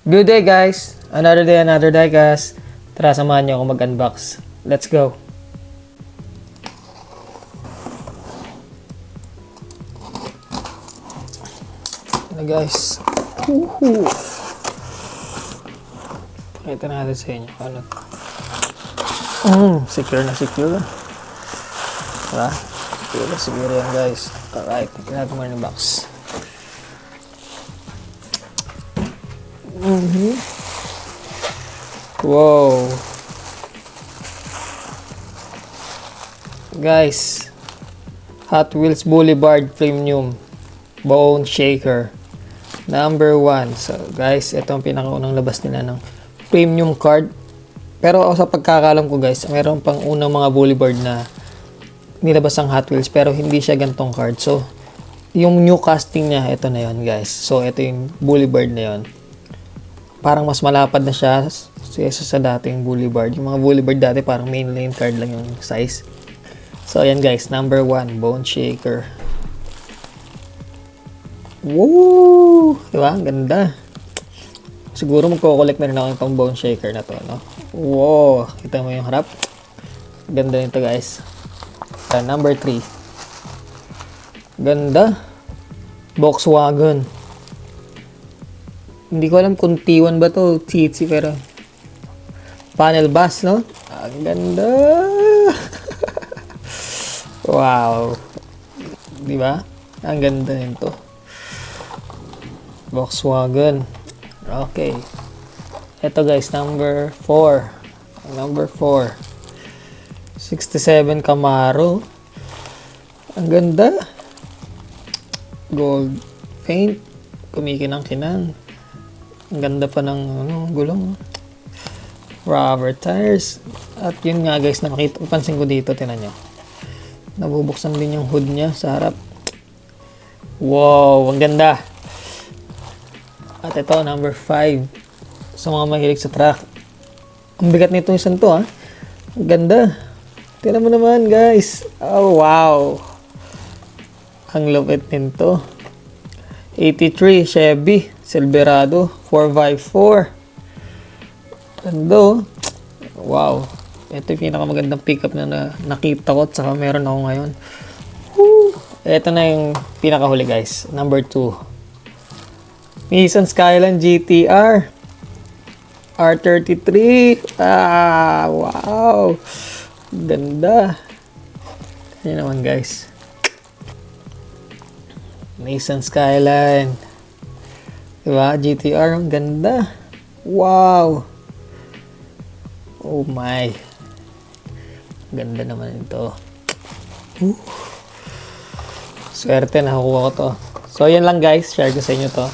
Good day guys! Another day, another die guys. Tara, samahan niyo ako mag-unbox. Let's go! Ano guys? Woohoo! Pakita natin sa inyo kung ano. Secure na secure. Tara, secure na siguro yan guys. Alright, tingnan natin muna yung box. Wow. Guys, Hot Wheels Boulevard Premium Bone Shaker number 1. So guys, ito ang pinakaunang labas nila ng premium card. Pero ako sa pagkakalam ko guys, mayroon pang unang mga Boulevard na nilabas ang Hot Wheels pero hindi siya gantong card. So yung new casting niya, ito na yon guys. So ito yung Boulevard na yon. Parang mas malapad na siya sa dating Boulevard. Yung mga Boulevard dati parang mainline card lang yung size. So ayan guys, number 1, Bone Shaker. Woo! Diba? Ang ganda. Siguro magko-collect na rin ako itong Bone Shaker na to, no? Wow! Kita mo yung harap. Ganda nito guys. Number 3. Ganda. Volkswagen. Hindi ko alam kung T1 ba to, Tsitsi, pero panel bus, no? Ang ganda! Wow! Diba? Ang ganda nito. Volkswagen. Okay. Ito guys, number 4. Number 4. 67 Camaro. Ang ganda. Gold paint. Kumikinang-kinang. Ang ganda pa ng gulong. Rubber tires. At yun nga guys, pansin ko dito, tinan nyo. Nabubuksan din yung hood niya sa harap. Wow, ang ganda. At ito, number 5. Sa mga mahilig sa truck. Ang bigat nito isang to, ha. Ang ganda. Tingnan mo naman guys. Oh, wow. Ang lupit nito. 83 Chevy Silverado 4x4. Ganda. Wow. Ito yung pinakamagandang pickup na nakita ko at saka meron ako ngayon. Woo! Ito na yung pinakahuli guys. Number 2. Nissan Skyline GTR R33. Wow. Ganda. Yan naman guys. Nissan Skyline. Diba? GTR. Ang ganda. Wow. Oh my. Ganda naman ito. Swerte, nakakuha ko to. So, yan lang guys. Share ko sa inyo to.